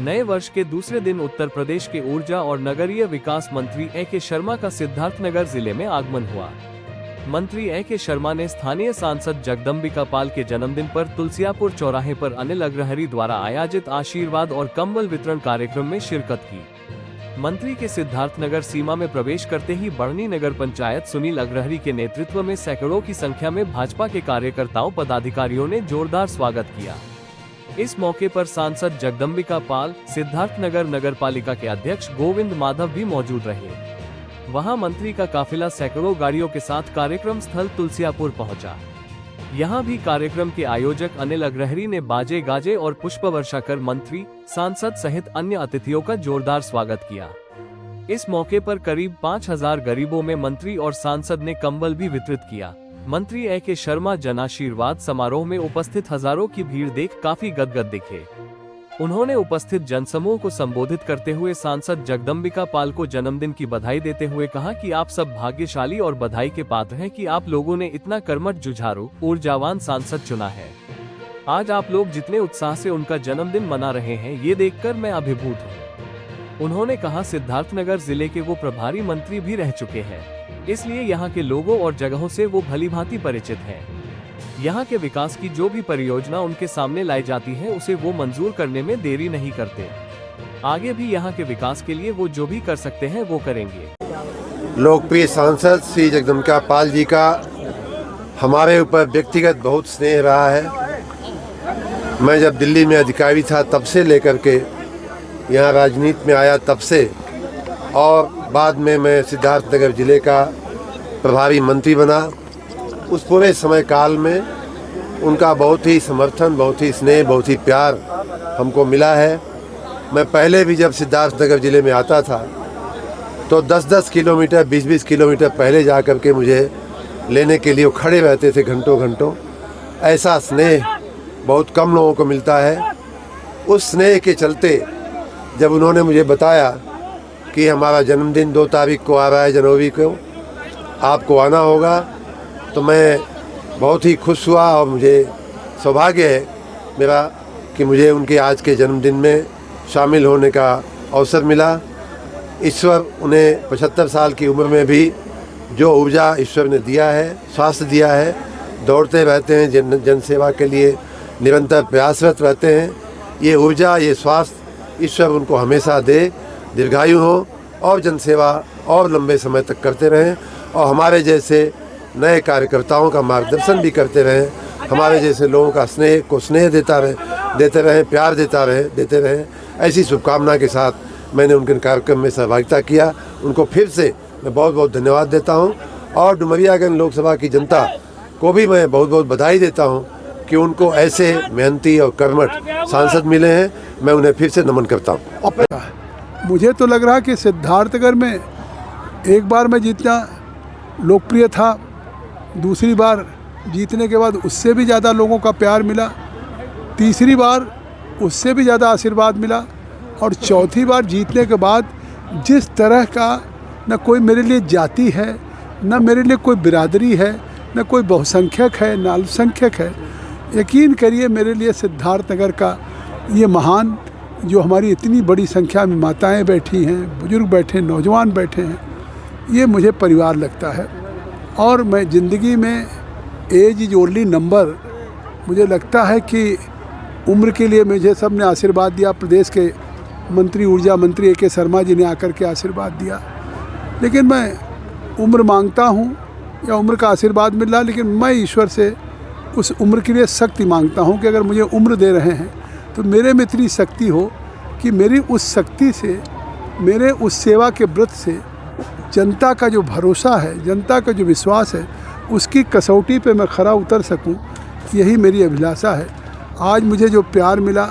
नए वर्ष के दूसरे दिन उत्तर प्रदेश के ऊर्जा और नगरीय विकास मंत्री ए.के. शर्मा का सिद्धार्थनगर जिले में आगमन हुआ। मंत्री ए.के. शर्मा ने स्थानीय सांसद जगदम्बिका पाल के जन्मदिन पर तुलसियापुर चौराहे पर अनिल अग्रहरी द्वारा आयोजित आशीर्वाद और कंबल वितरण कार्यक्रम में शिरकत की। मंत्री के सिद्धार्थनगर सीमा में प्रवेश करते ही बढ़नी नगर पंचायत सुनील अग्रहरी के नेतृत्व में सैकड़ों की संख्या में भाजपा के कार्यकर्ताओं पदाधिकारियों ने जोरदार स्वागत किया। इस मौके पर सांसद जगदम्बिका पाल, सिद्धार्थनगर नगर पालिका के अध्यक्ष गोविंद माधव भी मौजूद रहे। वहां मंत्री का काफिला सैकड़ों गाड़ियों के साथ कार्यक्रम स्थल तुलसियापुर पहुंचा। यहां भी कार्यक्रम के आयोजक अनिल अग्रहरी ने बाजे गाजे और पुष्प वर्षा कर मंत्री, सांसद सहित अन्य अतिथियों का जोरदार स्वागत किया। इस मौके पर करीब 5000 गरीबों में मंत्री और सांसद ने कंबल भी वितरित किया। मंत्री ए.के. शर्मा जनाशीर्वाद समारोह में उपस्थित हजारों की भीड़ देख काफी गदगद दिखे। उन्होंने उपस्थित जनसमूह को संबोधित करते हुए सांसद जगदम्बिका पाल को जन्मदिन की बधाई देते हुए कहा कि आप सब भाग्यशाली और बधाई के पात्र हैं कि आप लोगों ने इतना कर्मठ, जुझारू, ऊर्जावान सांसद चुना है। आज आप लोग जितने उत्साह से उनका जन्मदिन मना रहे हैं, ये देखकर मैं अभिभूत हूँ। उन्होंने कहा सिद्धार्थनगर जिले के वो प्रभारी मंत्री भी रह चुके हैं, इसलिए यहाँ के लोगों और जगहों से वो भलीभांति परिचित हैं। यहाँ के विकास की जो भी परियोजना उनके सामने लाई जाती है, उसे वो मंजूर करने में देरी नहीं करते। आगे भी यहाँ के विकास के लिए वो जो भी कर सकते हैं वो करेंगे। लोकप्रिय सांसद श्री जगदम्बिका पाल जी का हमारे ऊपर व्यक्तिगत बहुत स्नेह रहा है। मैं जब दिल्ली में अधिकारी था तब से लेकर के यहाँ राजनीति में आया तब से, और बाद में मैं सिद्धार्थनगर जिले का प्रभारी मंत्री बना। उस पूरे समय काल में उनका बहुत ही समर्थन, बहुत ही स्नेह, बहुत ही प्यार हमको मिला है। मैं पहले भी जब सिद्धार्थनगर जिले में आता था तो 10-10 किलोमीटर, 20-20 किलोमीटर पहले जा कर के मुझे लेने के लिए वो खड़े रहते थे घंटों घंटों। ऐसा स्नेह बहुत कम लोगों को मिलता है। उस स्नेह के चलते जब उन्होंने मुझे बताया कि हमारा जन्मदिन 2 तारीख को आ रहा है, जनवरी को, आपको आना होगा, तो मैं बहुत ही खुश हुआ और मुझे सौभाग्य है मेरा कि मुझे उनके आज के जन्मदिन में शामिल होने का अवसर मिला। ईश्वर उन्हें 75 साल की उम्र में भी जो ऊर्जा ईश्वर ने दिया है, स्वास्थ्य दिया है, दौड़ते रहते हैं, जन सेवा के लिए निरंतर प्रयासरत रहते हैं। ये ऊर्जा, ये स्वास्थ्य ईश्वर उनको हमेशा दे, दीर्घायु हो और जनसेवा और लंबे समय तक करते रहें, और हमारे जैसे नए कार्यकर्ताओं का मार्गदर्शन भी करते रहें, हमारे जैसे लोगों का स्नेह देते रहें, प्यार देते रहें। ऐसी शुभकामना के साथ मैंने उनके कार्यक्रम में सहभागिता किया। उनको फिर से मैं बहुत बहुत धन्यवाद देता हूं, और डुमरियागंज लोकसभा की जनता को भी मैं बहुत बहुत बधाई देता हूं कि उनको ऐसे मेहनती और कर्मठ सांसद मिले हैं। मैं उन्हें फिर से नमन करता हूँ। मुझे तो लग रहा कि सिद्धार्थनगर में एक बार मैं जितना लोकप्रिय था, दूसरी बार जीतने के बाद उससे भी ज़्यादा लोगों का प्यार मिला, तीसरी बार उससे भी ज़्यादा आशीर्वाद मिला, और चौथी बार जीतने के बाद जिस तरह का न कोई मेरे लिए जाति है, न मेरे लिए कोई बिरादरी है, न कोई बहुसंख्यक है, न अल्पसंख्यक है। यकीन करिए मेरे लिए सिद्धार्थनगर का ये महान, जो हमारी इतनी बड़ी संख्या में माताएं बैठी हैं, बुजुर्ग बैठे हैं, नौजवान बैठे हैं, ये मुझे परिवार लगता है। और मैं ज़िंदगी में एज इज ओनली नंबर, मुझे लगता है कि उम्र के लिए मुझे सब ने आशीर्वाद दिया। प्रदेश के मंत्री, ऊर्जा मंत्री ए.के. शर्मा जी ने आकर के आशीर्वाद दिया, लेकिन मैं उम्र मांगता हूँ या उम्र का आशीर्वाद मिल रहा, लेकिन मैं ईश्वर से उस उम्र के लिए शक्ति मांगता हूँ कि अगर मुझे उम्र दे रहे हैं तो मेरे में इतनी शक्ति हो कि मेरी उस शक्ति से, मेरे उस सेवा के व्रत से जनता का जो भरोसा है, जनता का जो विश्वास है, उसकी कसौटी पे मैं खरा उतर सकूं। यही मेरी अभिलाषा है। आज मुझे जो प्यार मिला,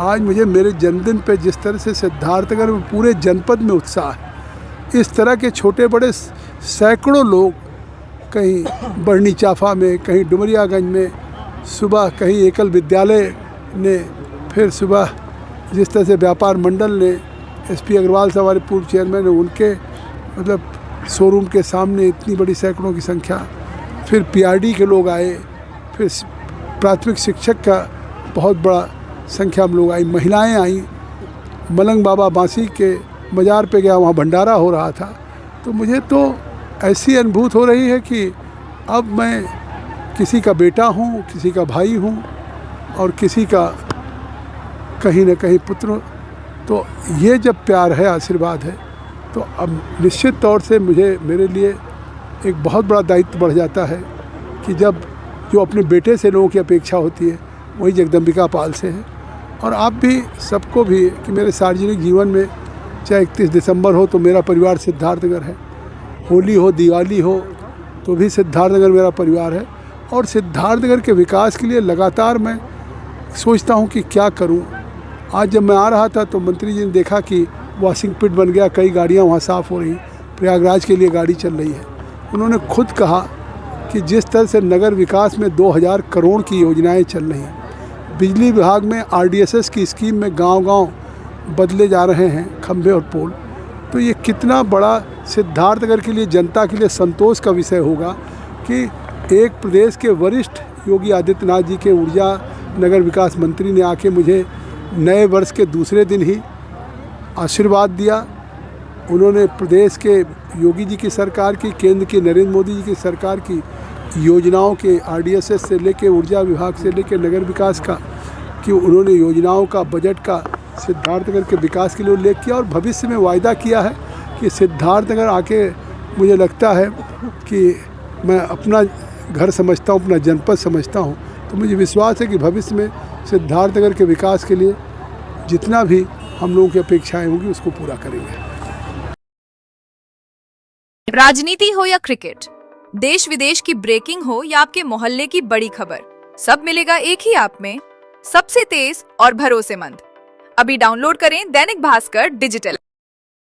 आज मुझे मेरे जन्मदिन पे जिस तरह से सिद्धार्थनगर में पूरे जनपद में उत्साह है, इस तरह के छोटे बड़े सैकड़ों लोग, कहीं बढ़नी चाफा में, कहीं डुमरियागंज में, सुबह कहीं एकल विद्यालय ने, फिर सुबह जिस तरह से व्यापार मंडल ने, एसपी अग्रवाल साहब हमारे पूर्व चेयरमैन ने, उनके मतलब शोरूम के सामने इतनी बड़ी सैकड़ों की संख्या, फिर पीआरडी के लोग आए, फिर प्राथमिक शिक्षक का बहुत बड़ा संख्या में लोग आई, महिलाएं आई, मलंग बाबा बांसी के मज़ार पे गया, वहाँ भंडारा हो रहा था। तो मुझे तो ऐसी अनुभूत हो रही है कि अब मैं किसी का बेटा हूँ, किसी का भाई हूँ और किसी का कहीं न कहीं पुत्र हूँ। तो ये जब प्यार है, आशीर्वाद है, तो अब निश्चित तौर से मेरे लिए एक बहुत बड़ा दायित्व बढ़ जाता है कि जब जो अपने बेटे से लोगों की अपेक्षा होती है वही जगदम्बिका पाल से है। और आप भी सबको भी कि मेरे सार्वजनिक जीवन में चाहे 31 दिसंबर हो तो मेरा परिवार सिद्धार्थनगर है, होली हो, दिवाली हो तो भी सिद्धार्थनगर मेरा परिवार है। और सिद्धार्थनगर के विकास के लिए लगातार मैं सोचता हूँ कि क्या करूँ। आज जब मैं आ रहा था तो मंत्री जी ने देखा कि वॉशिंग पिट बन गया, कई गाड़ियाँ वहाँ साफ़ हो रही, प्रयागराज के लिए गाड़ी चल रही है। उन्होंने खुद कहा कि जिस तरह से नगर विकास में 2000 करोड़ की योजनाएं चल रही हैं, बिजली विभाग में RDSS की स्कीम में गांव-गांव बदले जा रहे हैं खंभे और पोल, तो ये कितना बड़ा सिद्धार्थनगर के लिए, जनता के लिए संतोष का विषय होगा कि एक प्रदेश के वरिष्ठ योगी आदित्यनाथ जी के ऊर्जा नगर विकास मंत्री ने आके मुझे नए वर्ष के दूसरे दिन ही आशीर्वाद दिया। उन्होंने प्रदेश के योगी जी की सरकार की, केंद्र की नरेंद्र मोदी जी की सरकार की योजनाओं के RDSS से लेके ऊर्जा विभाग से लेके नगर विकास का, कि उन्होंने योजनाओं का, बजट का सिद्धार्थनगर के विकास के लिए उल्लेख किया और भविष्य में वायदा किया है कि सिद्धार्थनगर आके मुझे लगता है कि मैं अपना घर समझता हूँ, अपना जनपद समझता हूँ। तो मुझे विश्वास है कि भविष्य में सिद्धार्थनगर के विकास के लिए जितना भी हम लोगों की अपेक्षाएं होंगी उसको पूरा करेंगे। राजनीति हो या क्रिकेट, देश विदेश की ब्रेकिंग हो या आपके मोहल्ले की बड़ी खबर, सब मिलेगा एक ही ऐप में, सबसे तेज और भरोसेमंद। अभी डाउनलोड करें दैनिक भास्कर डिजिटल।